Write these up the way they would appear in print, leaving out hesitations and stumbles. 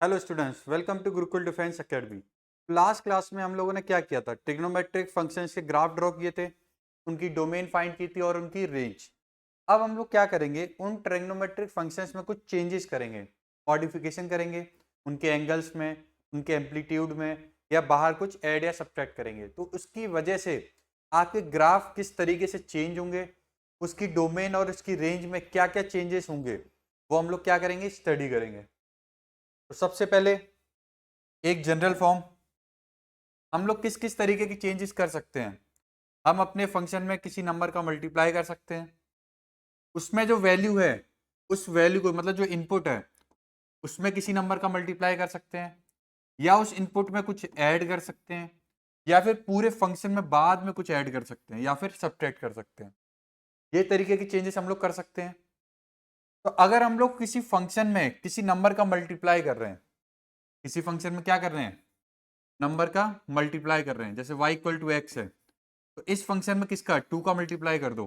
Hello students, welcome to Gurukul defence academy. Last class में हम लोगों ने क्या किया था? ट्रिग्नोमेट्रिक फंक्शंस के ग्राफ ड्रॉ किए थे, उनकी डोमेन फाइंड की थी और उनकी रेंज। अब हम लोग क्या करेंगे, उन ट्रिग्नोमेट्रिक फंक्शंस में कुछ चेंजेस करेंगे, मॉडिफिकेशन करेंगे उनके एंगल्स में, उनके एम्पलीट्यूड में, या बाहर कुछ ऐड या सब्ट्रैक्ट करेंगे। तो उसकी वजह से आपके ग्राफ किस तरीके से चेंज होंगे, उसकी डोमेन और उसकी रेंज में क्या क्या चेंजेस होंगे, वो हम लोग क्या करेंगे, स्टडी करेंगे। तो सबसे पहले एक जनरल फॉर्म, हम लोग किस किस तरीके की चेंजेस कर सकते हैं। हम अपने फंक्शन में किसी नंबर का मल्टीप्लाई कर सकते हैं, उसमें जो वैल्यू है उस वैल्यू को, मतलब जो इनपुट है उसमें किसी नंबर का मल्टीप्लाई कर सकते हैं, या उस इनपुट में कुछ ऐड कर सकते हैं, या फिर पूरे फंक्शन में बाद में कुछ ऐड कर सकते हैं, या फिर सब्ट्रैक्ट कर सकते हैं। ये तरीके की चेंजेस हम लोग कर सकते हैं। तो अगर हम लोग किसी फंक्शन में किसी नंबर का मल्टीप्लाई कर रहे हैं, किसी फंक्शन में क्या कर रहे हैं, नंबर का मल्टीप्लाई कर रहे हैं, जैसे y इक्वल टू एक्स है, तो इस फंक्शन में किसका 2 का मल्टीप्लाई कर दो,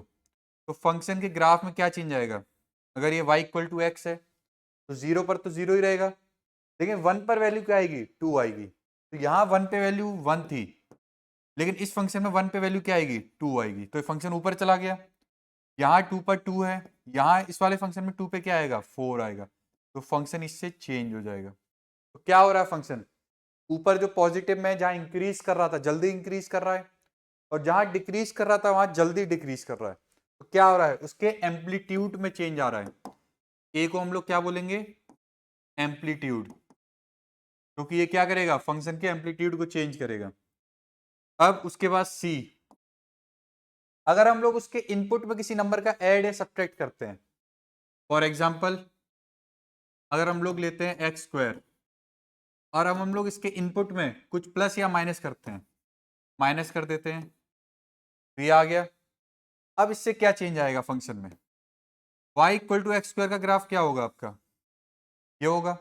तो फंक्शन के ग्राफ में क्या चेंज आएगा। अगर ये y इक्वल टू एक्स है तो जीरो पर तो जीरो ही रहेगा, लेकिन वन पर वैल्यू क्या आएगी, 2 आएगी। तो यहाँ वन पे वैल्यू 1 थी, लेकिन इस फंक्शन में वन पे वैल्यू क्या आएगी, 2 आएगी, तो ये फंक्शन ऊपर चला गया। यहाँ 2 पर 2 है, यहाँ इस वाले फंक्शन में 2 पे क्या आएगा, 4 आएगा, तो फंक्शन इससे चेंज हो जाएगा। तो क्या हो रहा है, फंक्शन ऊपर जो पॉजिटिव में जहां इंक्रीज कर रहा था जल्दी इंक्रीज कर रहा है, और जहां डिक्रीज कर रहा था वहां जल्दी डिक्रीज कर रहा है। तो क्या हो रहा है, उसके एम्पलीट्यूड में चेंज आ रहा है। ए को हम लोग क्या बोलेंगे, एम्पलीट्यूड, क्योंकि ये क्या करेगा, फंक्शन के एम्पलीट्यूड को चेंज करेगा। अब उसके बाद सी, अगर हम लोग उसके इनपुट में किसी नंबर का ऐड या सब्ट्रैक्ट करते हैं, फॉर एग्जाम्पल अगर हम लोग लेते हैं एक्स स्क्वायर, और अब हम लोग इसके इनपुट में कुछ प्लस या माइनस करते हैं, माइनस कर देते हैं, तो ये आ गया। अब इससे क्या चेंज आएगा फंक्शन में, y equal to x square का ग्राफ क्या होगा आपका, ये होगा।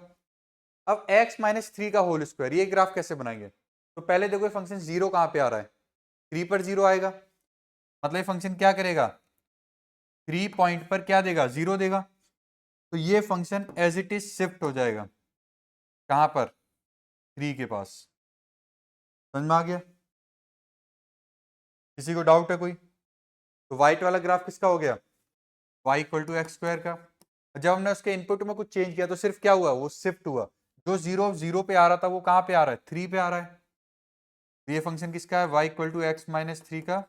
अब x माइनस थ्री का होल स्क्वायर, ये ग्राफ कैसे बनाएंगे, तो पहले देखो ये फंक्शन जीरो कहां पे आ रहा है, 3 पर जीरो आएगा, मतलब ये फंक्शन क्या करेगा, 3 पॉइंट पर क्या देगा, जीरो देगा। तो ये function as it is shift हो जाएगा, कहां पर, 3 के पास। समझ में आ गया, किसी को डाउट है कोई। तो व्हाइट वाला ग्राफ किसका हो गया, y equal to x square का। जब हमने उसके इनपुट में कुछ चेंज किया तो सिर्फ क्या हुआ, वो शिफ्ट हुआ। जो जीरो जीरो पे आ रहा था वो कहां पे आ रहा है, 3 पे आ रहा है। तो ये फंक्शन किसका है, y equal to x minus three का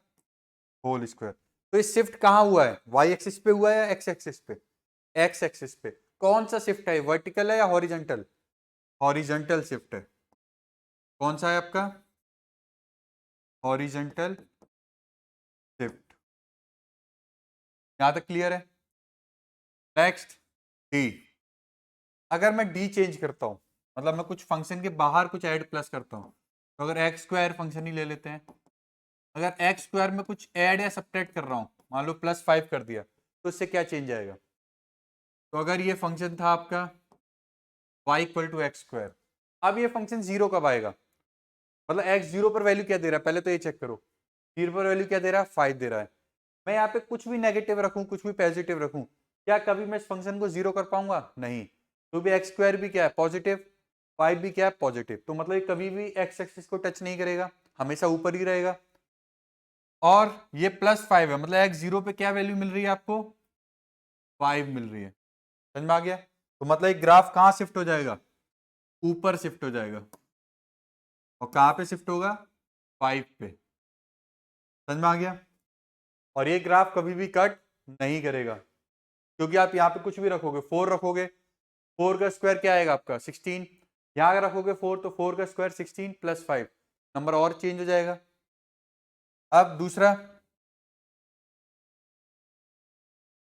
होल स्क्वायर। तो ये शिफ्ट कहां हुआ है, y एक्सिस पे हुआ है या x एक्सिस पे, x एक्सिस पे। कौन सा शिफ्ट है, वर्टिकल है या हॉरिजेंटल, हॉरिजेंटल शिफ्ट है। कौन सा है आपका, हॉरिजेंटल शिफ्ट। यहां तक क्लियर है। नेक्स्ट डी, अगर मैं डी चेंज करता हूं, मतलब मैं कुछ फंक्शन के बाहर कुछ ऐड प्लस करता हूं, तो अगर एक्स स्क्वायर फंक्शन ही ले लेते हैं, अगर एक्स स्क्वायर में कुछ ऐड या सब्ट्रैक्ट कर रहा हूं, मान लो प्लस 5 कर दिया, तो इससे क्या चेंज आएगा। तो अगर ये फंक्शन था आपका y equal to x square, अब ये फंक्शन जीरो कब आएगा, मतलब एक्स जीरो पर वैल्यू क्या दे रहा है, पहले तो ये चेक करो, जीरो पर वैल्यू क्या दे रहा है, 5 दे रहा है। मैं यहाँ पे कुछ भी नेगेटिव रखूं कुछ भी पॉजिटिव रखूं, क्या कभी मैं इस फंक्शन को जीरो कर पाऊंगा, नहीं। तो भी एक्स स्क्वायर भी क्या है, पॉजिटिव, 5 भी क्या है, पॉजिटिव, तो मतलब ये कभी भी एक्स एक्सिस को टच नहीं करेगा, हमेशा ऊपर ही रहेगा। और ये प्लस 5 है, मतलब एक्स जीरो पे क्या वैल्यू मिल रही है आपको, 5 मिल रही है। समझ में आ गया। तो मतलब एक ग्राफ कहां शिफ्ट हो जाएगा, ऊपर शिफ्ट हो जाएगा, और कहां पे शिफ्ट होगा, 5 पे। समझ में आ गया। और ये ग्राफ कभी भी कट नहीं करेगा, क्योंकि आप यहाँ पे कुछ भी रखोगे, 4 रखोगे, 4 का स्क्वायर क्या आएगा आपका, 16। यहाँ अगर रखोगे 4 तो 4 का स्क्वायर 16 प्लस 5, नंबर और चेंज हो जाएगा। अब दूसरा,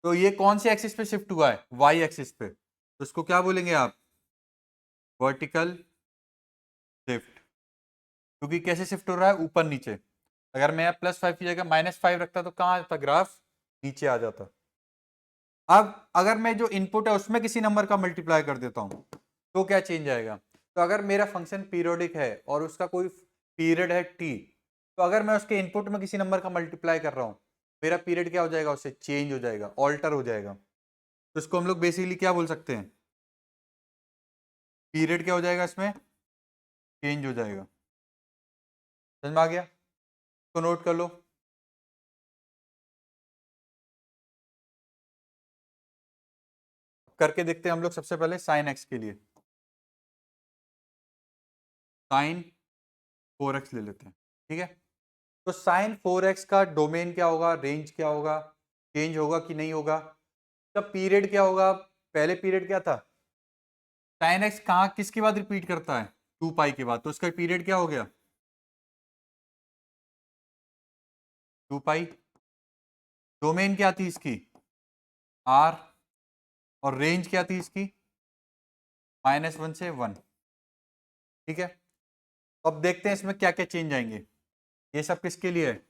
तो ये कौन से एक्सिस पे शिफ्ट हुआ है, वाई एक्सिस पे, तो इसको क्या बोलेंगे आप, वर्टिकल शिफ्ट। क्योंकि कैसे शिफ्ट हो रहा है, ऊपर नीचे। अगर मैं प्लस 5 की जगह माइनस 5 रखता तो कहाँ आता, ग्राफ नीचे आ जाता। अब अगर मैं जो इनपुट है उसमें किसी नंबर का मल्टीप्लाई कर देता हूं, तो क्या चेंज आएगा। तो अगर मेरा फंक्शन पीरियोडिक है और उसका कोई पीरियड है टी, तो अगर मैं उसके इनपुट में किसी नंबर का मल्टीप्लाई कर रहा हूं, मेरा पीरियड क्या हो जाएगा, उससे चेंज हो जाएगा, ऑल्टर हो जाएगा। तो इसको हम लोग बेसिकली क्या बोल सकते हैं, पीरियड क्या हो जाएगा इसमें, चेंज हो जाएगा। समझ में आ गया, तो नोट कर लो। करके देखते हैं हम लोग सबसे पहले साइन एक्स के लिए। साइन 4x ले लेते हैं, ठीक है। तो साइन 4x का डोमेन क्या होगा, रेंज क्या होगा, चेंज होगा कि नहीं होगा। तब पीरियड क्या होगा, पहले पीरियड क्या था, साइन एक्स कहाँ किसके बाद रिपीट करता है, 2 पाई के बाद, तो इसका पीरियड क्या हो गया, 2 पाई। डोमेन क्या थी इसकी, r, और रेंज क्या थी इसकी, -1 से 1, ठीक है। तो अब देखते हैं इसमें क्या क्या चेंज आएंगे। ये सब किसके लिए है,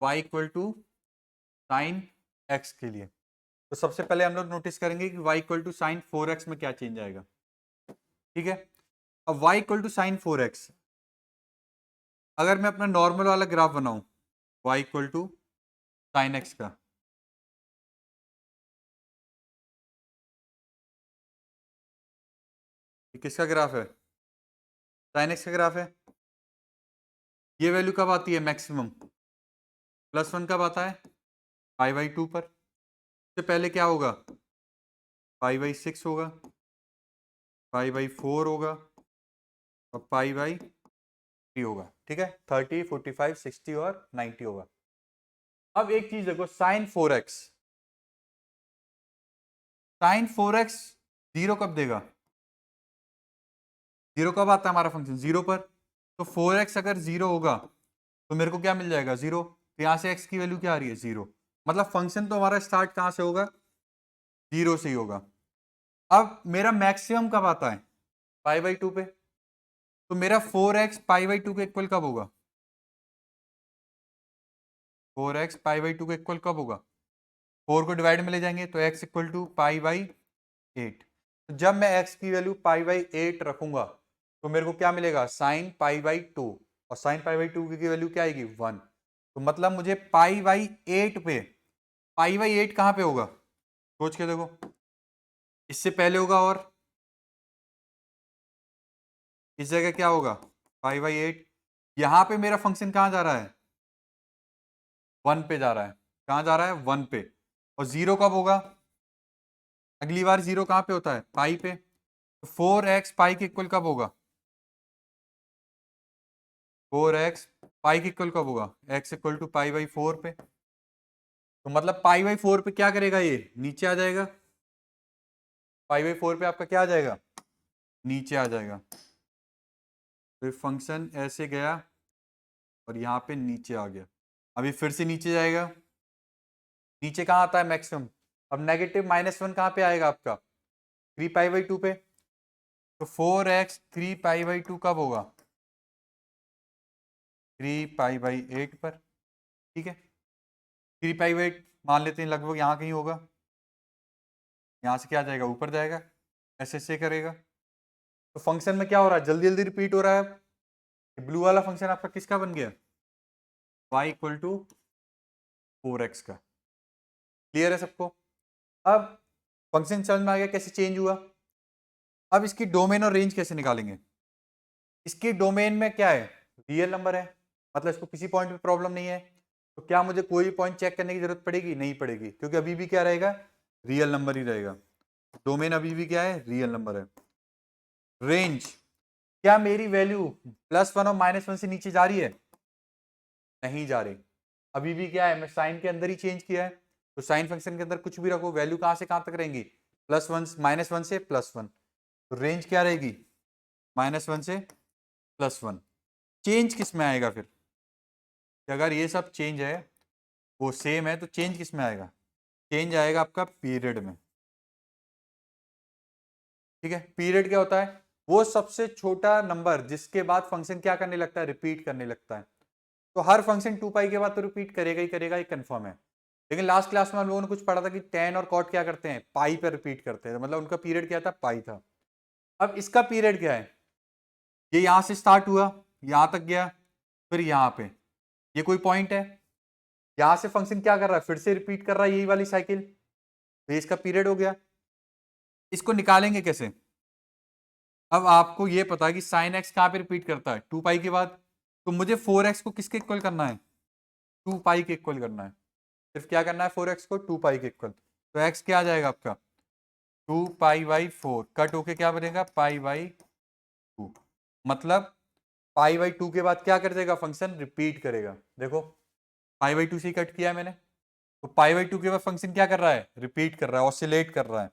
y equal to sine x के लिए। तो सबसे पहले हम लोग नोटिस करेंगे कि y equal to sine 4x में क्या चेंज आएगा, ठीक है। अब y equal to sine 4x, अगर मैं अपना नॉर्मल वाला ग्राफ बनाऊं, y equal to sine x का, ये किसका ग्राफ है, साइन एक्स का ग्राफ है। ये वैल्यू कब आती है मैक्सिमम, +1 कब आता है, π/2 पर। इससे पहले क्या होगा, π/6 होगा, π/4 होगा, और π/3 होगा, ठीक है। 30, 45, 60 और 90 होगा। अब एक चीज देखो, sign 4x, sign 4x zero कब देगा, जीरो कब आता है हमारा फंक्शन, जीरो पर। तो 4x अगर जीरो होगा तो मेरे को क्या मिल जाएगा, जीरो। तो यहां से x की वैल्यू क्या आ रही है, जीरो। मतलब फंक्शन तो हमारा स्टार्ट कहां से होगा, जीरो से ही होगा। अब मेरा मैक्सिमम कब आता है, π/2 पे। तो मेरा 4x π/2 के इक्वल कब होगा, 4x π/2 के इक्वल कब होगा, 4 को डिवाइड में ले जाएंगे तो x इक्वल टू π/8। तो जब मैं x की वैल्यू π/8 रखूंगा तो मेरे को क्या मिलेगा, साइन π/2, और साइन π/2 की वैल्यू क्या आएगी, 1। तो मतलब मुझे π/8 पे, π/8 कहां पे होगा, सोच के देखो, इससे पहले होगा और इस जगह क्या होगा, π/8। यहां पे मेरा फंक्शन कहां जा रहा है, 1 पे जा रहा है। कहां जा रहा है, 1 पे। और जीरो कब होगा, अगली बार जीरो कहां पे होता है, पाई पे। तो 4x पाई के इक्वल कब होगा, 4x पाई के इक्वल कब होगा, x इक्वल टू π/4 पे। तो मतलब π/4 पे क्या करेगा, ये नीचे आ जाएगा, π/4 पे आपका क्या आ जाएगा, नीचे आ जाएगा। तो फंक्शन ऐसे गया और यहाँ पे नीचे आ गया, अभी फिर से नीचे जाएगा। नीचे कहाँ आता है मैक्सिमम, अब नेगेटिव -1 कहाँ पे आएगा आपका, 3π/2 पे। तो 4x 3π/2 कब होगा, 3π/8 पर, ठीक है। 3π/8 मान लेते हैं लगभग यहाँ कहीं होगा, यहाँ से क्या जाएगा, ऊपर जाएगा, ऐसे ऐसे करेगा। तो फंक्शन में क्या हो रहा है, जल्दी जल्दी रिपीट हो रहा है। ब्लू वाला फंक्शन आपका किसका बन गया, y इक्वल टू 4x का। क्लियर है सबको। अब फंक्शन समझ में आ गया कैसे चेंज हुआ। अब इसकी डोमेन और रेंज कैसे निकालेंगे। इसकी डोमेन में क्या है, रियल नंबर है, मतलब इसको किसी पॉइंट पे प्रॉब्लम नहीं है। तो क्या मुझे कोई भी पॉइंट चेक करने की जरूरत पड़ेगी, नहीं पड़ेगी, क्योंकि अभी भी क्या रहेगा, रियल नंबर ही रहेगा। डोमेन अभी भी क्या है, रियल नंबर है। रेंज, क्या मेरी वैल्यू +1 और -1 से नीचे जा रही है, नहीं जा रही। अभी भी क्या है, मैं साइन के अंदर ही चेंज किया है। तो साइन फंक्शन के अंदर कुछ भी रखो, वैल्यू कहां से कहां तक रहेंगी, +1 से +1। तो रेंज क्या रहेगी, -1 से +1। चेंज किस में आएगा फिर, कि अगर ये सब चेंज है वो सेम है तो चेंज किस में आएगा, चेंज आएगा आपका पीरियड में, ठीक है। पीरियड क्या होता है, वो सबसे छोटा नंबर जिसके बाद फंक्शन क्या करने लगता है, रिपीट करने लगता है। तो हर फंक्शन 2 पाई के बाद तो रिपीट करेगा ही करेगा, ये कंफर्म है। लेकिन लास्ट क्लास में हम लोगों ने कुछ पढ़ा था कि tan और cot क्या करते हैं, पाई पर रिपीट करते हैं, मतलब उनका पीरियड क्या था, पाई था। अब इसका पीरियड क्या है, ये यहां से स्टार्ट हुआ, यहां तक गया, फिर यहां पे ये कोई पॉइंट है, यहां से फंक्शन क्या कर रहा है, फिर से रिपीट कर रहा है यही वाली साइकिल, तो ये इसका पीरियड हो गया। इसको निकालेंगे कैसे, अब आपको ये पता है कि साइन एक्स कहाँ पे रिपीट करता है, 2 पाई के बाद, तो मुझे 4x को किसके इक्वल करना है, 2 पाई के इक्वल करना है। सिर्फ क्या करना है, 4x को 2 पाई के इक्वल, तो x क्या आ जाएगा आपका 2 पाई/4, कट होके क्या बनेगा पाई/2, मतलब पाई/2 के बाद क्या कर देगा फंक्शन, रिपीट करेगा। देखो पाई/2 से कट किया है मैंने, तो पाई/2 के बाद फंक्शन क्या कर रहा है, रिपीट कर रहा है, ऑसिलेट कर रहा है,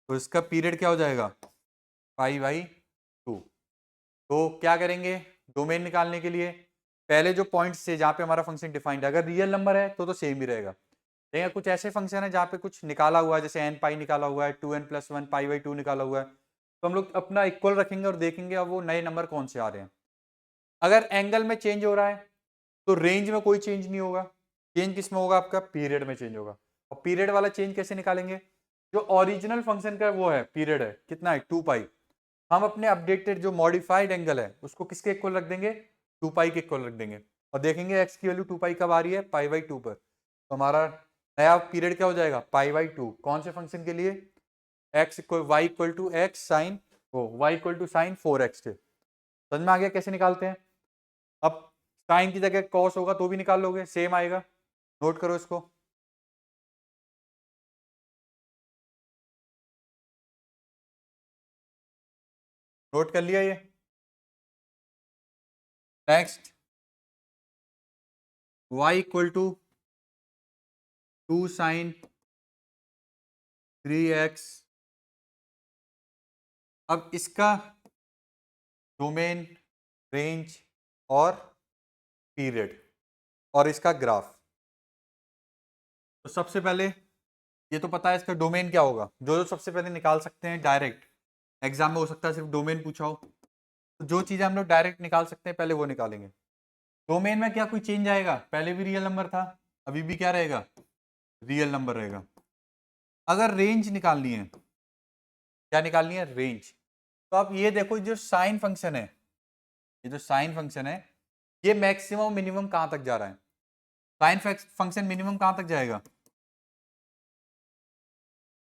तो इसका पीरियड क्या हो जाएगा पाई/2। तो क्या करेंगे, डोमेन निकालने के लिए पहले जो पॉइंट से जहां पे हमारा फंक्शन डिफाइंड है, अगर रियल नंबर है तो सेम ही रहेगा। लेकिन कुछ ऐसे फंक्शन है जहाँ पे कुछ निकाला हुआ है, जैसे n पाई निकाला हुआ है, 2n+1 पाई/2 निकाला हुआ है, तो हम लोग अपना इक्वल रखेंगे और देखेंगे अब वो नए नंबर कौन से आ रहे हैं। अगर एंगल में चेंज हो रहा है तो रेंज में कोई चेंज नहीं होगा, चेंज किस में होगा, आपका पीरियड में चेंज होगा। और पीरियड वाला चेंज कैसे निकालेंगे, जो ओरिजिनल फंक्शन का वो है पीरियड है कितना है 2 पाई, हम अपने अपडेटेड जो मॉडिफाइड एंगल है उसको किसके इक्वल रख देंगे, 2 पाई के इक्वल रख देंगे, और देखेंगे एक्स की वैल्यू 2 पाई कब आ रही है, पाई/2 पर, तो हमारा नया पीरियड क्या हो जाएगा पाई/2। कौन से फंक्शन के लिए, X equal Y equal to X sine, वो Y equal to sine 4x के। समझ में आ गया कैसे निकालते हैं। अब साइन की जगह कॉस होगा तो भी निकाल लोगे, सेम आएगा, नोट करो इसको। नोट कर लिया ये। Next y equal to 2 sin 3x। अब इसका डोमेन, रेंज और पीरियड और इसका ग्राफ। तो सबसे पहले ये तो पता है इसका डोमेन क्या होगा, जो जो सबसे पहले निकाल सकते हैं डायरेक्ट, एग्जाम में हो सकता है सिर्फ डोमेन पूछा हो, तो जो चीज़ें हम लोग डायरेक्ट निकाल सकते हैं पहले वो निकालेंगे। डोमेन में क्या कोई चेंज आएगा, पहले भी रियल नंबर था, अभी भी क्या रहेगा, रियल नंबर रहेगा। अगर रेंज निकालनी है, क्या निकालनी है, रेंज, तो आप ये देखो जो साइन फंक्शन है, ये जो साइन फंक्शन है ये मैक्सिमम मिनिमम कहां तक जा रहा है, साइन फंक्शन मिनिमम कहां तक जाएगा,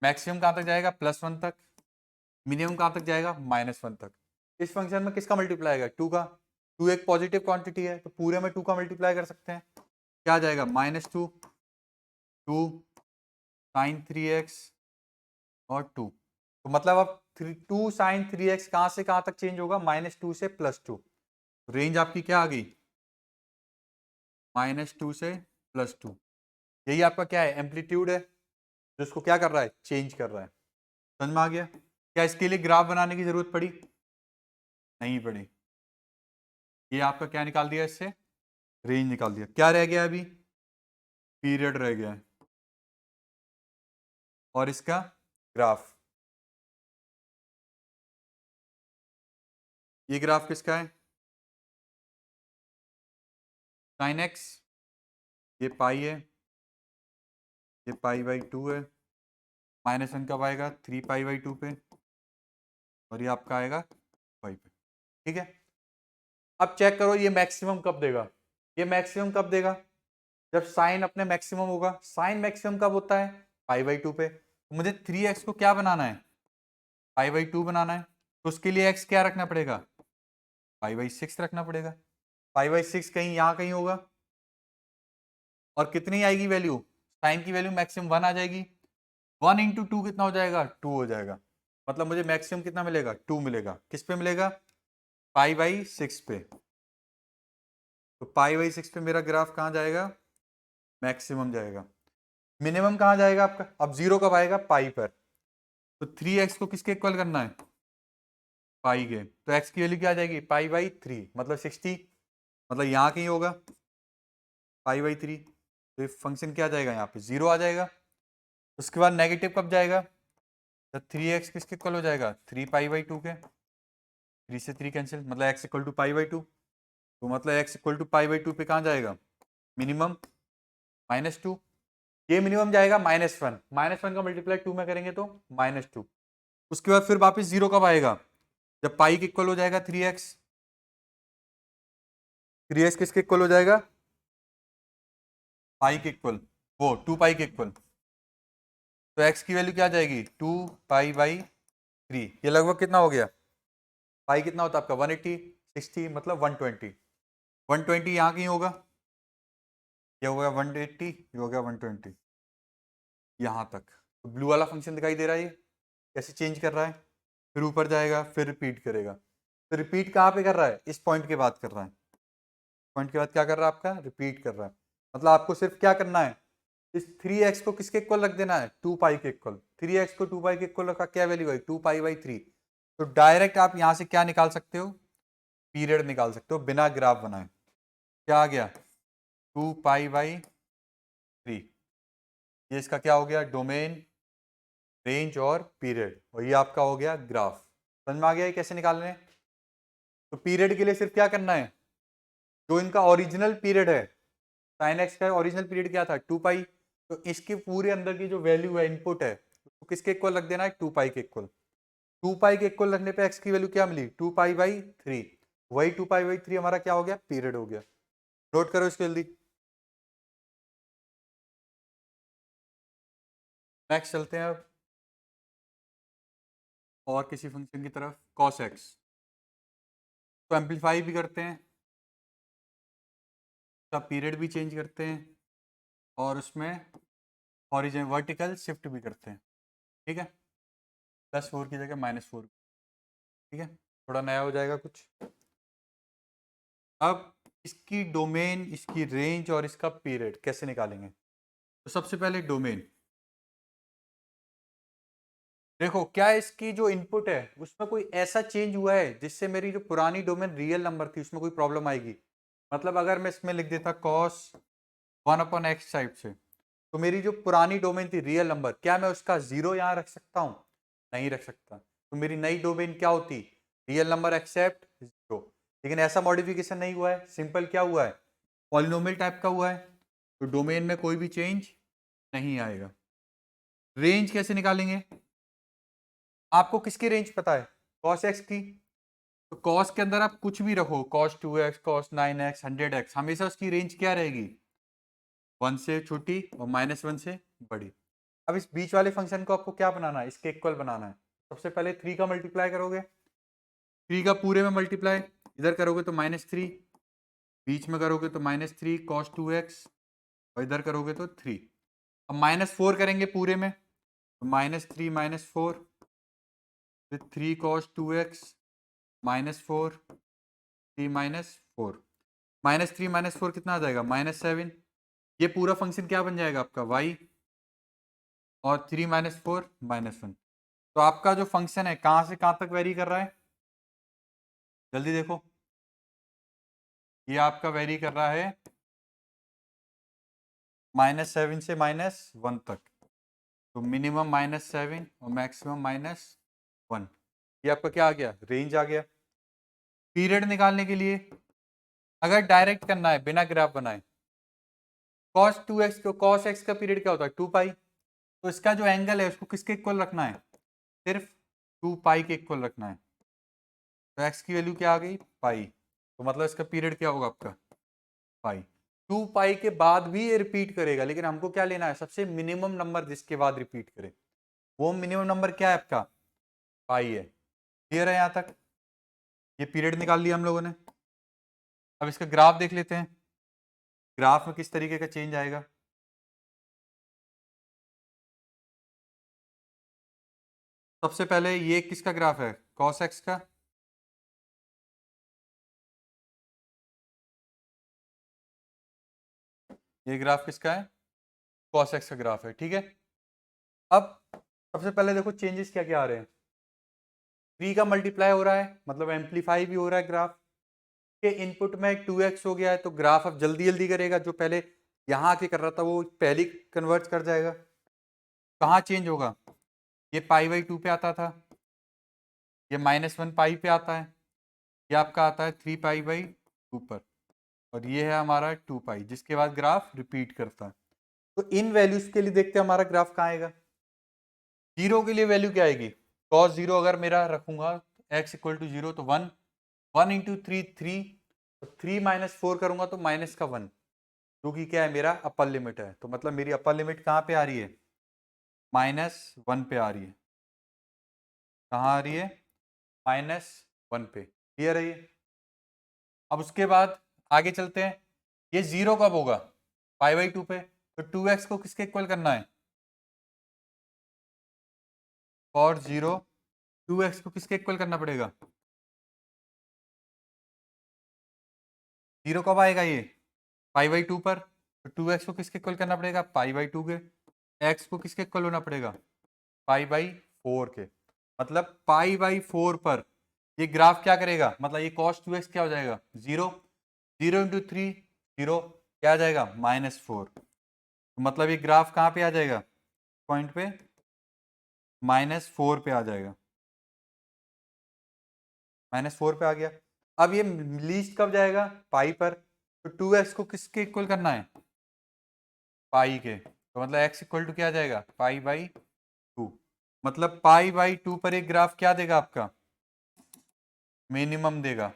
मैक्सिमम कहां तक जाएगा +1 तक, मिनिमम कहां तक जाएगा -1 तक। इस फंक्शन में किसका मल्टीप्लाई आएगा, 2 का, 2 एक पॉजिटिव क्वांटिटी है तो पूरे में 2 का मल्टीप्लाई कर सकते हैं, क्या आ जाएगा -2, 2 sin 3x और 2, तो मतलब अब 2 sin 3x कहां से कहां तक चेंज होगा, -2 से +2, रेंज आपकी क्या आ गई -2 से +2। यही आपका क्या है, एम्पलीट्यूड है, जो इसको क्या कर रहा है, चेंज कर रहा है। समझ में आ गया। क्या इसके लिए ग्राफ बनाने की जरूरत पड़ी, नहीं पड़ी। ये आपका क्या निकाल दिया, इससे रेंज निकाल दिया, क्या रह गया अभी, पीरियड रह गया है और इसका ग्राफ। ये ग्राफ किसका है, sin x, ये पाई है, ये पाई/2 है, -1 कब आएगा 3 पाई/2 पे, और ये आपका आएगा 5 पे। ठीक है, अब चेक करो ये मैक्सिमम कब देगा, ये मैक्सिमम कब देगा, जब साइन अपने मैक्सिमम होगा। साइन मैक्सिमम कब होता है, पाई/2 पे, तो मुझे 3x को क्या बनाना है, पाई/2 बनाना है, तो उसके लिए x क्या रखना पड़ेगा, पाई/6 रखना पड़ेगा। पाई/6 कहीं यहाँ कहीं होगा, और कितनी आएगी वैल्यू, साइन की वैल्यू मैक्सिमम 1 आ जाएगी, 1 इंटू 2 कितना हो जाएगा, 2 हो जाएगा, मतलब मुझे मैक्सिमम कितना मिलेगा, 2 मिलेगा। किस पे मिलेगा, पाई/6 पे, तो पाई/6 पे मेरा ग्राफ कहाँ जाएगा, मैक्सिमम जाएगा। मिनिमम कहाँ जाएगा आपका, अब जीरो कब आएगा, पाई पर, तो 3x को किसके इक्वल करना है, पाई के, तो x की वैल्यू क्या आ जाएगी, पाई/3, मतलब 60, मतलब यहाँ कहीं होगा पाई/3, तो फंक्शन क्या आ जाएगा, यहाँ पे 0 आ जाएगा। उसके बाद नेगेटिव कब जाएगा, तो 3x किसके इक्वल हो जाएगा, 3 पाई/2 के, 3 से 3 कैंसिल, मतलब x इक्वल टू पाई/2, तो मतलब x इक्वल टू पाई/2 पे कहाँ जाएगा, मिनिमम -2, ये मिनिमम जाएगा -1, -1 का मल्टीप्लाई 2 में करेंगे तो -2। उसके बाद फिर वापस 0 कब आएगा, जब पाई के इक्वल हो जाएगा 3x, 3x किसके इक्वल हो जाएगा, पाई के इक्वल, वो 2 पाई के इक्वल, तो x की वैल्यू क्या आ जाएगी, 2 पाई/3, ये लगभग कितना हो गया पाई कितना होता है आपका 180, 60 मतलब 120। 120 यहाँ कहीं होगा, ये हो गया 180, ये हो गया 120, यहाँ तक। तो ब्लू वाला फंक्शन दिखाई दे रहा है, ये कैसे चेंज कर रहा है, फिर ऊपर जाएगा, फिर रिपीट करेगा। तो रिपीट कहाँ पे कर रहा है, इस पॉइंट के बाद कर रहा है। पॉइंट के बाद क्या कर रहा है आपका, रिपीट कर रहा है। मतलब आपको सिर्फ क्या करना है, इस 3x को किसके इक्वल रख देना है, 2 पाई के इक्वल। 3x को 2 पाई के इक्वल रखा, क्या वैल्यू आई, 2 पाई बाई 3। तो डायरेक्ट आप यहां से क्या निकाल सकते हो, पीरियड निकाल सकते हो बिना ग्राफ बनाए। क्या आ गया, 2 पाई बाई 3। ये इसका क्या हो गया, डोमेन, रेंज और पीरियड, और ये आपका हो गया ग्राफ। समझ में आ गया ये कैसे निकालने हैं। तो पीरियड के लिए सिर्फ क्या करना है, जो इनका ओरिजिनल पीरियड है, साइन एक्स का ओरिजिनल पीरियड क्या था 2 पाई, तो इसके पूरे अंदर की जो वैल्यू है, इनपुट है, तो किसके इक्वल रख देना है, 2 पाई के इक्वल। 2 पाई के इक्वल रखने पे एक्स की वैल्यू क्या मिली, 2 पाई बाई 3। वही 2 पाई बाई 3 हमारा क्या हो गया, पीरियड हो गया। नोट करो इसको जल्दी। नेक्स्ट चलते हैं अब और किसी फंक्शन की तरफ, cos x। तो एम्पलीफाई भी करते हैं, उसका पीरियड भी चेंज करते हैं, और उसमें हॉरिजॉन्टल वर्टिकल शिफ्ट भी करते हैं। ठीक है, +4 की जगह -4। ठीक है, थोड़ा नया हो जाएगा कुछ। अब इसकी डोमेन, इसकी रेंज और इसका पीरियड कैसे निकालेंगे। तो सबसे पहले डोमेन देखो, क्या इसकी जो इनपुट है उसमें कोई ऐसा चेंज हुआ है जिससे मेरी जो पुरानी डोमेन रियल नंबर थी उसमें कोई प्रॉब्लम आएगी। मतलब अगर मैं इसमें लिख देता cos 1/x टाइप से, तो मेरी जो पुरानी डोमेन थी रियल नंबर, क्या मैं उसका 0 यहाँ रख सकता हूँ, नहीं रख सकता। तो मेरी नई डोमेन क्या होती, रियल नंबर एक्सेप्ट 0। लेकिन ऐसा मॉडिफिकेशन नहीं हुआ है, सिंपल क्या हुआ है, पॉलिनोमियल टाइप का हुआ है, तो डोमेन में कोई भी चेंज नहीं आएगा। रेंज कैसे निकालेंगे, आपको किसकी रेंज पता है, cos x की। तो cos के अंदर आप कुछ भी रखो, cos 2x, cos 9x, 100x, हमेशा उसकी रेंज क्या रहेगी, 1 से छोटी और -1 से बड़ी। अब इस बीच वाले फंक्शन को आपको क्या बनाना है, इसके इक्वल बनाना है। सबसे पहले 3 का मल्टीप्लाई करोगे, 3 का पूरे में मल्टीप्लाई, इधर करोगे तो -3, बीच में करोगे तो -3 cos 2x, और इधर करोगे तो 3। अब -4 करेंगे पूरे में, तो -3 -4, फिर 3 cos 2x, -4, 3 -4, -3 -4 कितना आ जाएगा, -7। ये पूरा फंक्शन क्या बन जाएगा आपका y, और 3 -4 -1। तो आपका जो फंक्शन है कहाँ से कहाँ तक वेरी कर रहा है, जल्दी देखो। ये आपका वेरी कर रहा है -7 से -1 तक। तो मिनिमम -7 और मैक्सिमम -1। ये आपका क्या आ गया, रेंज आ गया। पीरियड निकालने के लिए अगर डायरेक्ट करना है बिना ग्राफ बनाए, cos 2x को, cos x का पीरियड क्या होता है 2 पाई, तो इसका जो एंगल है उसको किसके इक्वल रखना है, सिर्फ 2 पाई के इक्वल रखना है। तो x की वैल्यू क्या आ गई, पाई, तो मतलब इसका पीरियड क्या होगा आपका, पाई। 2 पाई के बाद भी ये रिपीट करेगा, लेकिन हमको क्या लेना है, सबसे मिनिमम नंबर जिसके बाद रिपीट करे। वो मिनिमम नंबर क्या है आपका, पाई है। क्लियर है यहाँ तक, ये पीरियड निकाल लिया हम लोगों ने। अब इसका ग्राफ देख लेते हैं, ग्राफ में किस तरीके का चेंज आएगा। सबसे पहले ये किसका ग्राफ है, cos x का। ये ग्राफ किसका है, cos x का ग्राफ है। ठीक है, अब सबसे पहले देखो चेंजेस क्या क्या आ रहे हैं। 3 का मल्टीप्लाई हो रहा है, मतलब एम्पलीफाई भी हो रहा है ग्राफ के। इनपुट में 2x हो गया है, तो ग्राफ अब जल्दी जल्दी करेगा, जो पहले यहाँ आके कर रहा था वो पहले कन्वर्ट कर जाएगा। कहाँ चेंज होगा, ये π/2 पे आता था, ये -1 पाई पे आता है, ये आपका आता है 3π/2 पर, और ये है हमारा 2 पाई, जिसके बाद ग्राफ रिपीट करता है। तो इन वैल्यूज के लिए देखते हैं हमारा ग्राफ कहाँ आएगा। 0 के लिए वैल्यू क्या आएगी, cos 0 अगर मेरा रखूंगा x = 0, तो 1, 1 × 3 3, 3 -4 करूंगा तो माइनस का 1, जो कि क्या है मेरा अपर लिमिट है। तो मतलब मेरी अपर लिमिट कहाँ पे आ रही है, -1 पे आ रही है। कहाँ आ रही है, -1 1 पे। क्लियर है ये? अब उसके बाद आगे चलते हैं, ये 0 कब होगा? पाई/2 पे। तो 2x को किसके इक्वल करना है? और 0 2x को किसके इक्वल करना पड़ेगा? 0 कब आएगा ये? पाई/2 पर। तो 2x को किसके इक्वल करना पड़ेगा? पाई/2 के। x को किसके इक्वल होना पड़ेगा? पाई/4 के। मतलब पाई/4 पर ये ग्राफ क्या करेगा? मतलब ये cos 2x क्या हो जाएगा? 0। 0 इंटू 3 0 क्या आ जाएगा? -4। तो मतलब ये ग्राफ कहाँ पे आ जाएगा? पॉइंट पे -4 पे आ जाएगा। -4 पे आ गया। अब ये लीस्ट कब जाएगा? पाई पर। तो 2x को किसके इक्वल करना है? पाई के। तो मतलब x इक्वल टू क्या आ जाएगा? पाई/2। मतलब पाई/2 पर एक ग्राफ क्या देगा आपका? मिनिमम देगा।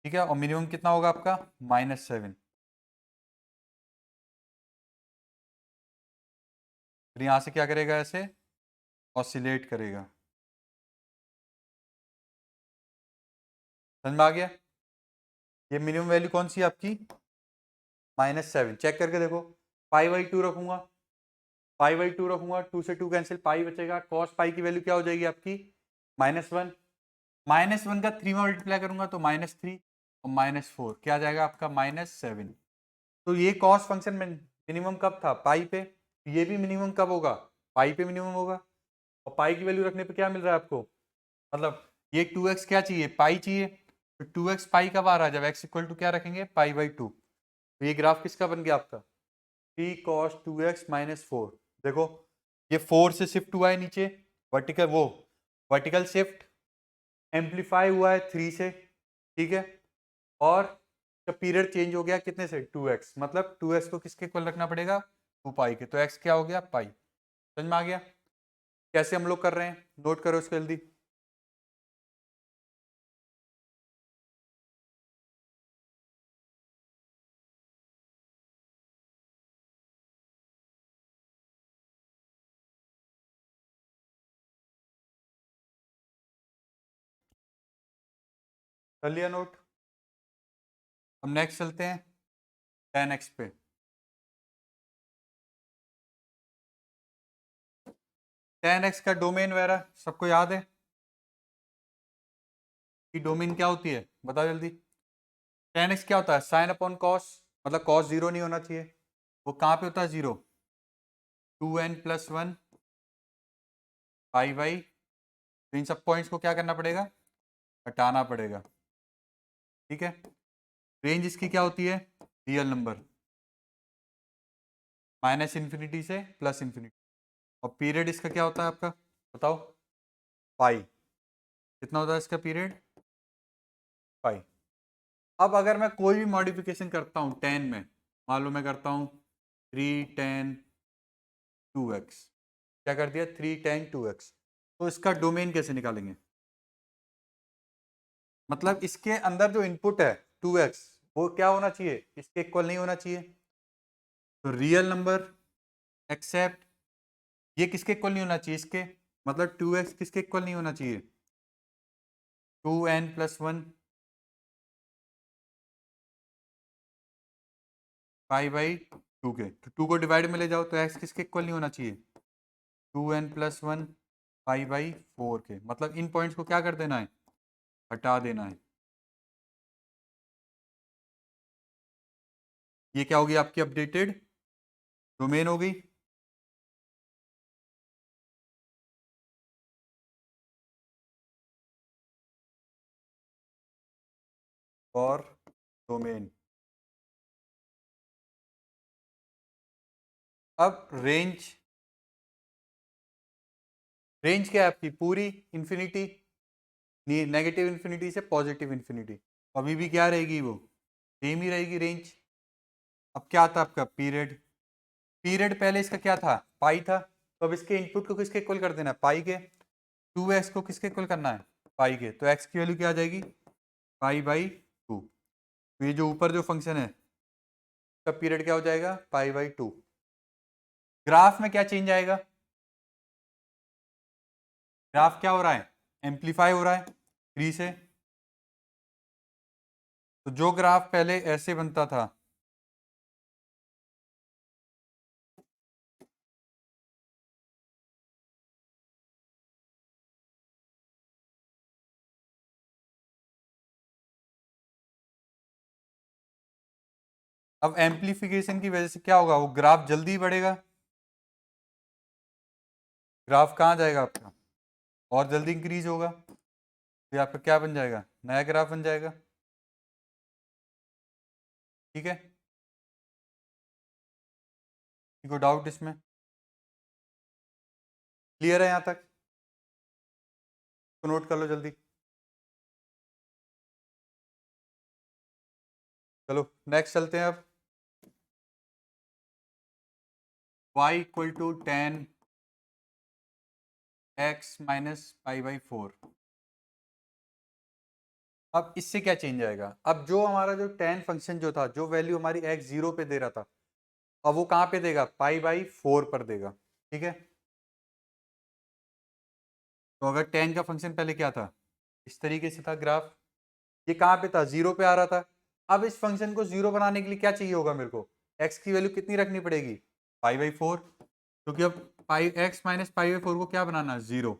ठीक है, और मिनिमम कितना होगा आपका? -7। फिर यहां से क्या करेगा? ऐसे ऑसिलेट करेगा। समझ में आ गया? ये मिनिमम वैल्यू कौन सी है आपकी? -7। चेक करके देखो। पाई/2 रखूंगा, पाई/2 रखूंगा, 2 से 2 कैंसिल, पाई बचेगा। कॉस पाई की वैल्यू क्या हो जाएगी आपकी? -1। -1 का 3 में मल्टीप्लाई करूंगा तो -3 और -4 क्या आ जाएगा आपका? -7। तो ये कॉस फंक्शन में मिनिमम कब था? पाई पे। ये भी मिनिमम कब होगा? पाई पे मिनिमम होगा। और पाई की वैल्यू रखने पे क्या मिल रहा है आपको? मतलब ये 2x क्या चाहिए? पाई चाहिए। तो 2x पाई कब आ रहा है? जब x इक्वल टू क्या रखेंगे? पाई/2। तो ये ग्राफ किसका बन गया आपका? 3 cos 2x -4। देखो ये 4 से शिफ्ट हुआ है नीचे, वर्टिकल वो वर्टिकल शिफ्ट एम्पलीफाई हुआ है 3 से। ठीक है, और पीरियड चेंज हो गया कितने से? 2x। मतलब 2x को किसके इक्वल रखना पड़ेगा? 2 पाई के। तो x क्या हो गया? पाई। समझ में आ गया कैसे हम लोग कर रहे हैं? नोट करो इसको जल्दी। कर लिया नोट? अब नेक्स्ट चलते हैं tan x पे। tan x का डोमेन वगैरह सबको याद है कि डोमेन क्या होती है? बताओ जल्दी। tan x क्या होता है? Sine upon cos. मतलब कॉस 0 नहीं होना चाहिए। वो कहाँ पे होता है 0? 2n+1 पाई/, तो इन सब पॉइंट्स को क्या करना पड़ेगा? हटाना पड़ेगा। ठीक है, रेंज इसकी क्या होती है? रियल नंबर -∞ से +∞। और पीरियड इसका क्या होता है आपका? बताओ। पाई। कितना होता है इसका पीरियड? पाई। अब अगर मैं कोई भी मॉडिफिकेशन करता हूँ tan में, मान लो मैं करता हूँ 3tan2x। क्या कर दिया? 3tan2x। तो इसका डोमेन कैसे निकालेंगे? मतलब इसके अंदर जो इनपुट है 2x, वो क्या होना चाहिए? इसके इक्वल नहीं होना चाहिए। तो रियल नंबर एक्सेप्ट ये किसके इक्वल नहीं होना चाहिए? इसके। मतलब 2x किसके इक्वल नहीं होना चाहिए? 2n+1 पाई/2 के। तो 2 को डिवाइड में ले जाओ तो x किसके इक्वल नहीं होना चाहिए? 2n+1 पाई/4 के। मतलब इन पॉइंट्स को क्या कर देना है? हटा देना है। ये क्या होगी आपकी अपडेटेड डोमेन हो गई। और डोमेन। अब रेंज, रेंज क्या है आपकी? पूरी इंफिनिटी, नेगेटिव इंफिनिटी से पॉजिटिव इंफिनिटी। अभी भी क्या रहेगी? वो सेम ही रहेगी रेंज। अब क्या आता है आपका? पीरियड। पीरियड पहले इसका क्या था? पाई था। तो अब इसके इनपुट को किसके इक्वल कर देना है? पाई के। 2x को किसके इक्वल करना है? पाई के। तो x की वैल्यू क्या आ जाएगी? पाई/2। तो ये जो ऊपर जो फंक्शन है उसका पीरियड क्या हो जाएगा? पाई/2। ग्राफ में क्या चेंज आएगा? ग्राफ क्या हो रहा है? एम्पलीफाई हो रहा है 3 से। तो जो ग्राफ पहले ऐसे बनता था, अब एम्पलीफिकेशन की वजह से क्या होगा, वो ग्राफ जल्दी बढ़ेगा। ग्राफ कहाँ जाएगा आपका, और जल्दी इंक्रीज होगा, तो आपका क्या बन जाएगा, नया ग्राफ बन जाएगा। ठीक है, कोई डाउट इसमें, क्लियर है यहाँ तक, तो नोट कर लो जल्दी। चलो नेक्स्ट चलते हैं अब। y equal to 10x minus pi by 4। अब इससे क्या चेंज आएगा, अब जो हमारा जो tan फंक्शन जो था, जो वैल्यू हमारी x 0 पे दे रहा था, अब वो कहाँ पे देगा, पाई बाई 4 पर देगा। ठीक है, तो अगर tan का फंक्शन पहले क्या था, इस तरीके से था ग्राफ, ये कहाँ पे था, 0 पे आ रहा था। अब इस फंक्शन को 0 बनाने के लिए क्या चाहिए होगा मेरे को, x की वैल्यू कितनी रखनी पड़ेगी, पाई बाई 4, क्योंकि अब पाई x माइनस पाई बाई 4 को क्या बनाना है, 0।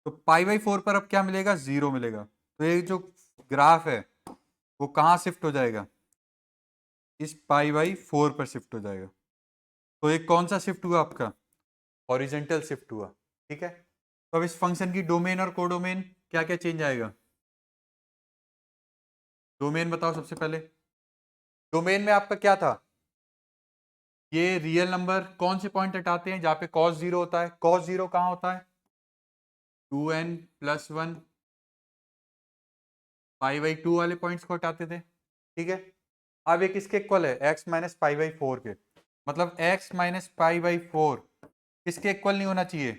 तो पाई बाई 4 पर अब क्या मिलेगा, 0 मिलेगा। तो ये जो ग्राफ है वो कहाँ शिफ्ट हो जाएगा, इस पाई बाई 4 पर शिफ्ट हो जाएगा। तो ये कौन सा शिफ्ट हुआ आपका, हॉरिजेंटल शिफ्ट हुआ। ठीक है, तो अब इस फंक्शन की डोमेन और कोडोमेन क्या क्या चेंज आएगा, डोमेन बताओ सबसे पहले। डोमेन में आपका क्या था, ये रियल नंबर कौन से पॉइंट हटाते हैं जहां पे cos 0 होता है, cos 0 कहाँ होता है, 2n+1 पाई बाई 2 वाले पॉइंट्स को हटाते थे। ठीक है, अब ये किसके इक्वल है, x माइनस पाई बाई 4 के, मतलब x माइनस पाई बाई 4 किसके इक्वल नहीं होना चाहिए,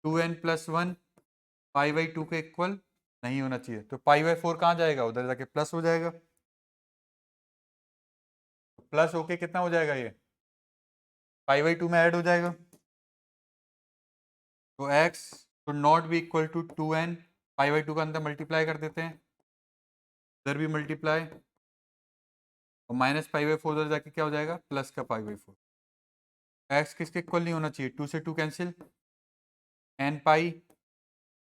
2n+1 पाई बाई 2 के इक्वल नहीं होना चाहिए। तो पाई बाई 4 कहाँ जाएगा, उधर जाके प्लस हो जाएगा, प्लस होके कितना हो जाएगा, ये पाई बाई 2 में ऐड हो जाएगा। तो x तो not be equal to 2n, pi by 2 का अंदर मल्टीप्लाई कर देते हैं, इधर भी मल्टीप्लाई, और माइनस पाई बाई 4 उधर जाके क्या हो जाएगा, प्लस का पाई बाई 4। एक्स किसके इक्वल नहीं होना चाहिए, 2 से 2 cancel, n pi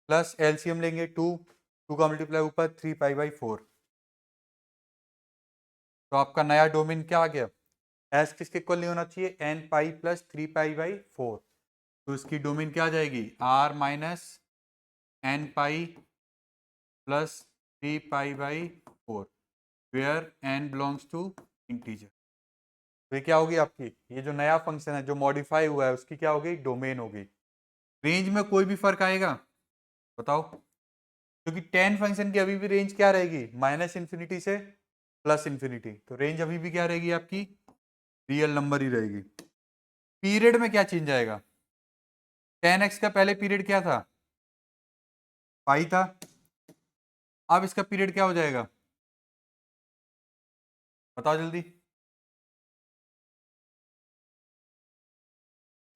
plus LCM लेंगे 2, 2 का मल्टीप्लाई ऊपर 3 पाई बाई 4। तो आपका नया डोमेन क्या आ गया, एस किसके इक्वल नहीं होना चाहिए, n pi plus 3 pi by 4। तो इसकी डोमेन क्या आ जाएगी, R minus n pi plus 3 pi by 4, where n belongs to integer. तो ये क्या होगी आपकी, ये जो नया फंक्शन है जो मॉडिफाई हुआ है उसकी क्या होगी, डोमेन होगी। रेंज में कोई भी फर्क आएगा बताओ, क्योंकि टेन फंक्शन की अभी भी रेंज क्या रहेगी, माइनस इन्फिनिटी से प्लस इन्फिनिटी, तो रेंज अभी भी क्या रहेगी आपकी, रियल नंबर ही रहेगी। पीरियड में क्या चेंज आएगा, 10x का पहले पीरियड क्या था, पाई था, अब इसका पीरियड क्या हो जाएगा, बताओ जल्दी।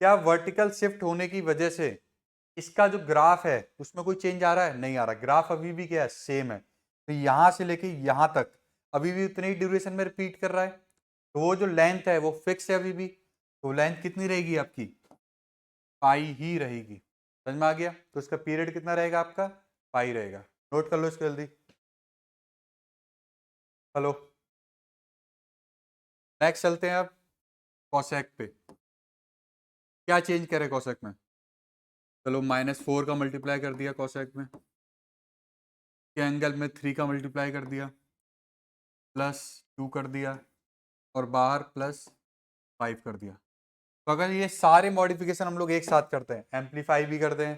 क्या वर्टिकल शिफ्ट होने की वजह से इसका जो ग्राफ है उसमें कोई चेंज आ रहा है, नहीं आ रहा, ग्राफ अभी भी क्या है, सेम है। तो यहां से लेके यहां तक अभी भी उतनी ही ड्यूरेशन में रिपीट कर रहा है, तो वो जो लेंथ है वो फिक्स है अभी भी, तो लेंथ कितनी रहेगी आपकी, पाई ही रहेगी। समझ में आ गया, तो इसका पीरियड कितना रहेगा आपका, पाई रहेगा। नोट कर लो इसको जल्दी। हेलो, नेक्स्ट चलते हैं अब कॉसेक पे, क्या चेंज करे कॉसेक में। चलो -4 का मल्टीप्लाई कर दिया कॉसेक में, के एंगल में 3 का मल्टीप्लाई कर दिया, +2 कर दिया, और बाहर +5 कर दिया। तो अगर ये सारे मॉडिफिकेशन हम लोग एक साथ करते हैं, एम्पलीफाई भी कर दें,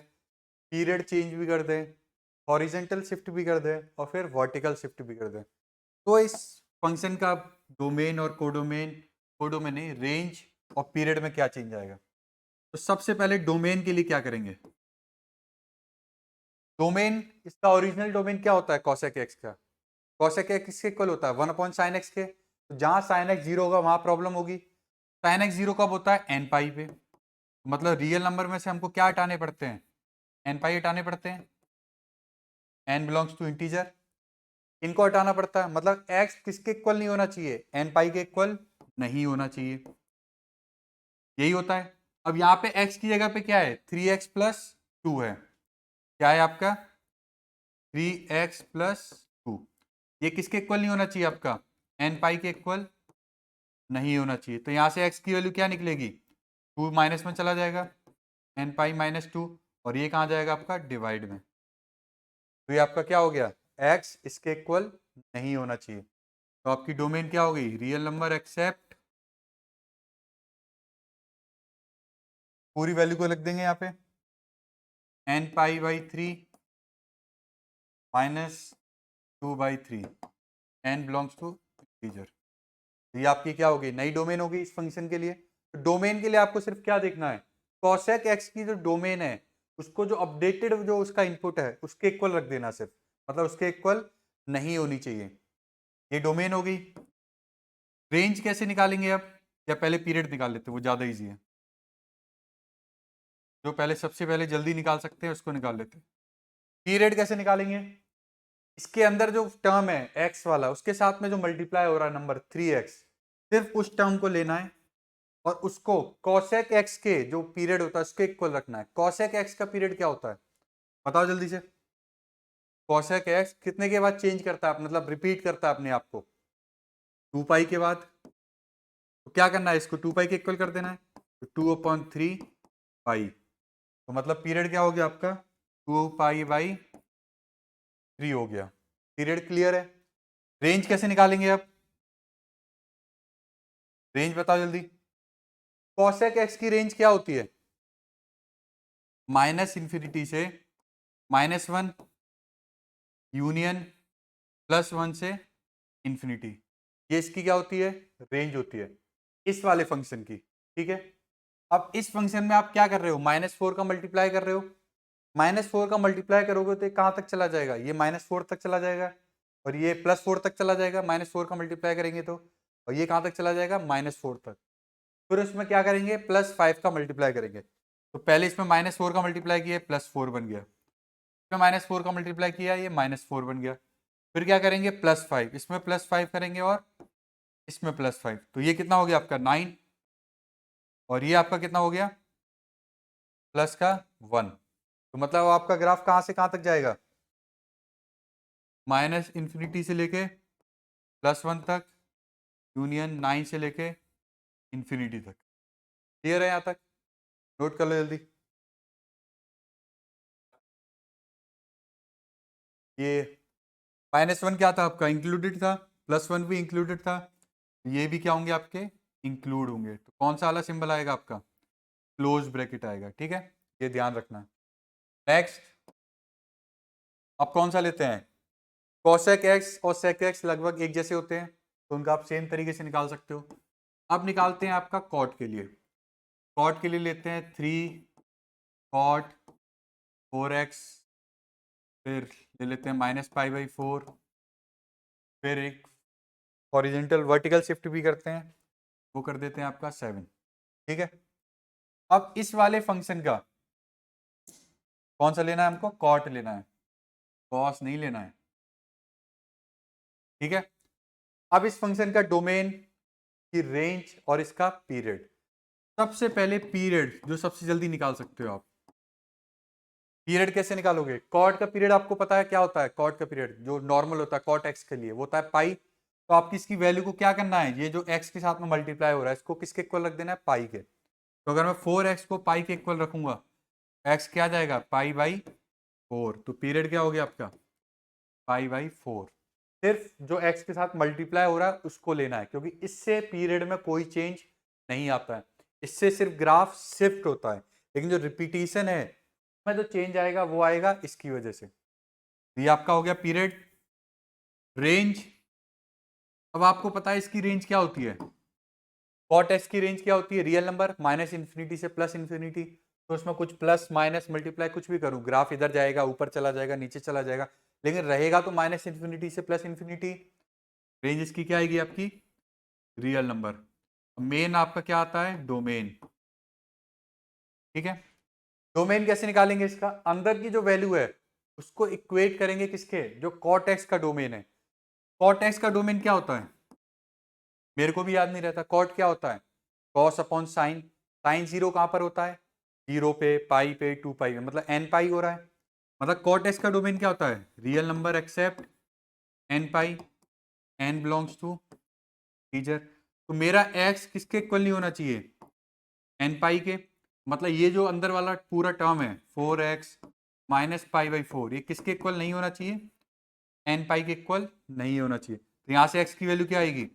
पीरियड चेंज भी कर दें, हॉरिजेंटल शिफ्ट भी कर दें, और फिर वर्टिकल शिफ्ट भी कर दें, तो इस फंक्शन का डोमेन और कोडोमेन, कोडोमेन नहीं, रेंज और पीरियड में क्या चेंज आएगा। तो सबसे पहले डोमेन के लिए क्या करेंगे, डोमेन, इसका ओरिजिनल डोमेन क्या होता है कॉसेक एक्स का, कॉसेक एक्स किसके इक्वल होता है, 1/sin x के। तो जहां sin x 0 होगा वहां प्रॉब्लम होगी। sin x 0 कब होता है, एन पाई पे, मतलब रियल नंबर में से हमको क्या हटाने पड़ते हैं, एन पाई हटाने पड़ते हैं। n बिलोंग्स टू इंटीजर, इनको हटाना पड़ता है, मतलब x किसके इक्वल नहीं होना चाहिए, n पाई के इक्वल नहीं होना चाहिए, यही होता है। अब यहाँ पे x की जगह पे क्या है, 3x प्लस 2 है, क्या है आपका 3x प्लस 2, ये किसके इक्वल नहीं होना चाहिए आपका, n पाई के इक्वल नहीं होना चाहिए। तो यहाँ से x की वैल्यू क्या निकलेगी, 2 माइनस में चला जाएगा, n पाई माइनस 2, और ये कहाँ जाएगा आपका डिवाइड में। तो ये आपका क्या हो गया, x इसके इक्वल नहीं होना चाहिए। तो आपकी डोमेन क्या हो गई, रियल नंबर एक्सेप्ट, पूरी वैल्यू को लिख देंगे यहाँ पे n pi by 3 minus 2/3, n belongs to integer. ये आपकी क्या होगी, नई डोमेन होगी इस फंक्शन के लिए। तो डोमेन के लिए आपको सिर्फ क्या देखना है, cosec x की जो डोमेन है उसको जो अपडेटेड जो उसका इनपुट है उसके इक्वल रख देना सिर्फ, मतलब उसके इक्वल नहीं होनी चाहिए। ये डोमेन हो गई। रेंज कैसे निकालेंगे अब, या पहले पीरियड निकाल लेते हैं, वो ज्यादा इजी है, जो पहले सबसे पहले जल्दी निकाल सकते हैं उसको निकाल लेते हैं। पीरियड कैसे निकालेंगे, इसके अंदर जो टर्म है x वाला उसके साथ में जो मल्टीप्लाई हो रहा है नंबर 3x, सिर्फ उस टर्म को लेना है और उसको cosec x के जो पीरियड होता है उसके इक्वल रखना है। cosec x का पीरियड क्या होता है बताओ जल्दी से, cosec x कितने के बाद चेंज करता है, मतलब रिपीट करता है अपने आप को, 2 पाई के बाद। तो क्या करना है, इसको 2 पाई के इक्वल कर देना है, तो 2/3 पाई, तो मतलब पीरियड क्या हो गया आपका 2 पाई बाई 3 हो गया। पीरियड क्लियर है। रेंज कैसे निकालेंगे अब, रेंज बताओ जल्दी। cosec x की रेंज क्या होती है, माइनस इंफिनिटी से -1 यूनियन +1 से इंफिनिटी, ये इसकी क्या होती है, रेंज होती है इस वाले फंक्शन की। ठीक है, अब इस फंक्शन में आप क्या कर रहे हो, -4 का मल्टीप्लाई कर रहे हो, -4 का मल्टीप्लाई करोगे तो कहां तक चला जाएगा, ये -4 तक चला जाएगा, और ये +4 तक चला जाएगा, -4 का मल्टीप्लाई करेंगे तो, और ये कहां तक चला जाएगा -4 तक। फिर उसमें क्या करेंगे, +5 का मल्टीप्लाई करेंगे, तो पहले इसमें -4 का मल्टीप्लाई किया +4 बन गया, इसमें -4 का मल्टीप्लाई किया ये -4 बन गया, फिर क्या करेंगे +5, इसमें +5 करेंगे और इसमें +5, तो ये कितना हो गया आपका 9, और ये आपका कितना हो गया प्लस का 1। तो मतलब आपका ग्राफ कहां से कहां तक जाएगा, माइनस इंफिनिटी से लेके +1 तक, यूनियन 9 से लेके इंफिनिटी तक। क्लियर है यहां तक, नोट कर लो जल्दी। ये -1 क्या था आपका, इंक्लूडेड था, +1 भी इंक्लूडेड था, ये भी क्या होंगे आपके इंक्लूड होंगे, तो कौन सा वाला सिंबल आएगा आपका, क्लोज ब्रैकेट आएगा। ठीक है, ये ध्यान रखना। नेक्स्ट, अब कौन सा लेते हैं, cosec x और sec x लगभग एक जैसे होते हैं तो उनका आप सेम तरीके से निकाल सकते हो। अब निकालते हैं आपका cot के लिए, cot के लिए लेते हैं 3 cot 4x, फिर ले लेते हैं -π/4, फिर एक हॉरिजेंटल वर्टिकल शिफ्ट भी करते हैं, वो कर देते हैं आपका 7। ठीक है, अब इस वाले फंक्शन का कौन सा लेना है हमको, cot लेना है, cos नहीं लेना है। ठीक है, अब इस फंक्शन का डोमेन की रेंज और इसका पीरियड, सबसे पहले पीरियड जो सबसे जल्दी निकाल सकते हो आप, पीरियड कैसे निकालोगे, कॉट का पीरियड आपको पता है क्या होता है, कॉट का पीरियड जो नॉर्मल होता है कॉट एक्स के लिए वो होता है पाई, तो आपकी इसकी वैल्यू को क्या करना है, ये जो एक्स के साथ में मल्टीप्लाई हो रहा है इसको किसके इक्वल रख देना है, पाई के। तो अगर मैं 4x को पाई के इक्वल रखूंगा, एक्स क्या जाएगा π/4, तो पीरियड क्या हो गया आपका π/4। सिर्फ जो एक्स के साथ मल्टीप्लाई हो रहा है उसको लेना है, क्योंकि इससे पीरियड में कोई चेंज नहीं आता है, इससे सिर्फ ग्राफ शिफ्ट होता है, लेकिन जो रिपीटेशन है में जो चेंज आएगा वो आएगा इसकी वजह से। ये आपका हो गया पीरियड। रेंज, अब आपको पता है इसकी रेंज क्या होती है, कॉट एक्स की रेंज क्या होती है, रियल नंबर -इंफिनिटी से +इंफिनिटी, तो उसमें कुछ प्लस माइनस मल्टीप्लाई कुछ भी करूं ग्राफ इधर जाएगा ऊपर चला जाएगा नीचे चला जाएगा, लेकिन रहेगा तो -इंफिनिटी से +इंफिनिटी। रेंज इसकी क्या आएगी आपकी रियल नंबर। मेन आपका क्या आता है, डोमेन। ठीक है, डोमेन कैसे निकालेंगे इसका, अंदर की जो वैल्यू है उसको इक्वेट करेंगे किसके, जो कॉट एक्स का डोमेन है। कॉट एक्स का डोमेन क्या होता है, मेरे को भी याद नहीं रहता। कॉट क्या होता है, cos upon sine. Sine zero कहां पर होता है, जीरो पे, पाई पे, 2 पाई पे, मतलब एन पाई हो रहा है। मतलब कॉट एक्स का डोमेन क्या होता है, real number except n pi, n belongs to integer. तो मेरा एक्स किसके इक्वल नहीं होना चाहिए, एन पाई के। मतलब ये जो अंदर वाला पूरा टर्म है 4x माइनस पाई बाई 4, ये किसके इक्वल नहीं होना चाहिए, एन पाई के इक्वल नहीं होना चाहिए। तो यहां से x की वैल्यू क्या आएगी,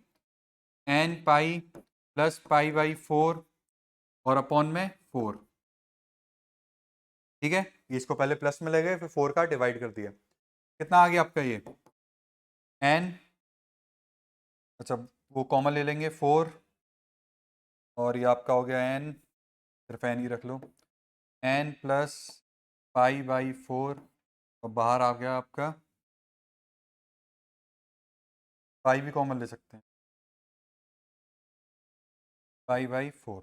n pi plus pi by 4 और अपॉन में 4। ठीक है, इसको पहले प्लस में लगे फिर 4 का डिवाइड कर दिया, कितना आ गया आपका ये एन। अच्छा वो कॉमन ले लेंगे 4, और ये आपका हो गया एन, सिर्फ एन ही रख लो, एन प्लस पाई बाई 4, और बाहर आ गया आपका पाई भी कॉमन ले सकते हैं, पाई बाई 4।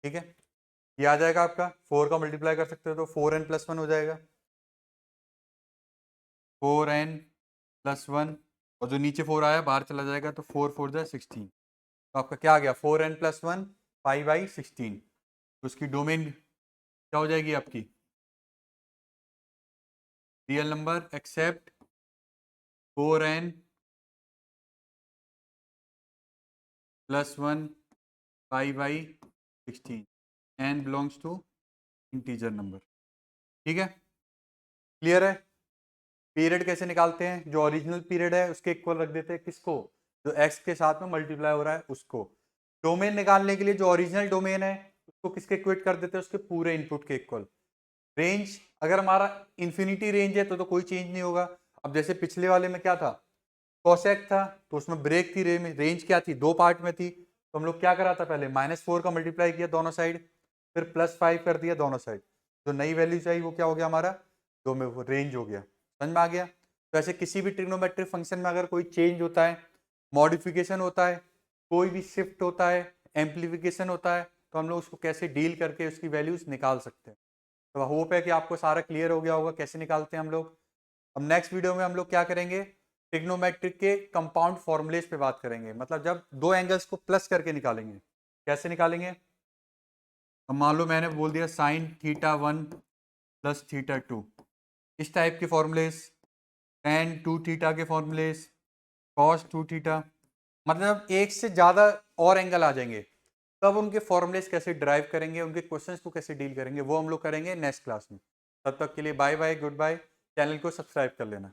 ठीक है, ये आ जाएगा आपका, 4 का मल्टीप्लाई कर सकते हो तो 4n+1 हो जाएगा, 4n+1, और जो नीचे 4 आया बाहर चला जाएगा तो 4×4=16। तो आपका क्या आ गया, 4n+1 पाई बाई 16। तो उसकी डोमेन क्या हो जाएगी आपकी, real number except 4n+1 pi by 16, n belongs to integer number. ठीक है, क्लियर है। पीरियड कैसे निकालते हैं, जो ओरिजिनल पीरियड है उसके इक्वल रख देते हैं किसको, जो एक्स के साथ में मल्टीप्लाई हो रहा है उसको। डोमेन निकालने के लिए जो ओरिजिनल डोमेन है उसको किसके इक्वेट कर देते हैं, उसके पूरे इनपुट के इक्वल। रेंज अगर हमारा इन्फिनिटी रेंज है तो कोई चेंज नहीं होगा। अब जैसे पिछले वाले में क्या था, कॉसेक था, तो उसमें ब्रेक थी, रेंज क्या थी, 2 पार्ट में थी। तो हम लोग क्या करा था, पहले -4 का मल्टीप्लाई किया दोनों साइड, फिर +5 कर दिया दोनों साइड। जो नई वैल्यू चाहिए वो क्या हो गया हमारा, दो में वो रेंज हो गया। समझ में आ गया। तो ऐसे किसी भी ट्रिग्नोमेट्रिक फंक्शन में अगर कोई चेंज होता है, मॉडिफिकेशन होता है, कोई भी शिफ्ट होता है, एम्पलीफिकेशन होता है, तो हम लोग उसको कैसे डील करके उसकी वैल्यूज निकाल सकते हैं। तो होप है कि आपको सारा क्लियर हो गया होगा कैसे निकालते हैं हम लोग। अब नेक्स्ट वीडियो में हम लोग क्या करेंगे, ट्रिग्नोमेट्रिक के कंपाउंड फॉर्मूलेस पे बात करेंगे, मतलब जब दो एंगल्स को प्लस करके निकालेंगे कैसे निकालेंगे। अब मान लो मैंने बोल दिया साइन θ1 प्लस θ2, इस टाइप के फॉर्मूलेस, tan 2θ के फॉर्मूलेस, cos 2θ, मतलब एक से ज्यादा और एंगल आ जाएंगे, तब उनके फॉर्मूलेस कैसे ड्राइव करेंगे, उनके क्वेश्चंस को कैसे डील करेंगे, वो हम लोग करेंगे नेक्स्ट क्लास में। तब तक के लिए bye bye, good bye. Channel को सब्सक्राइब कर लेना।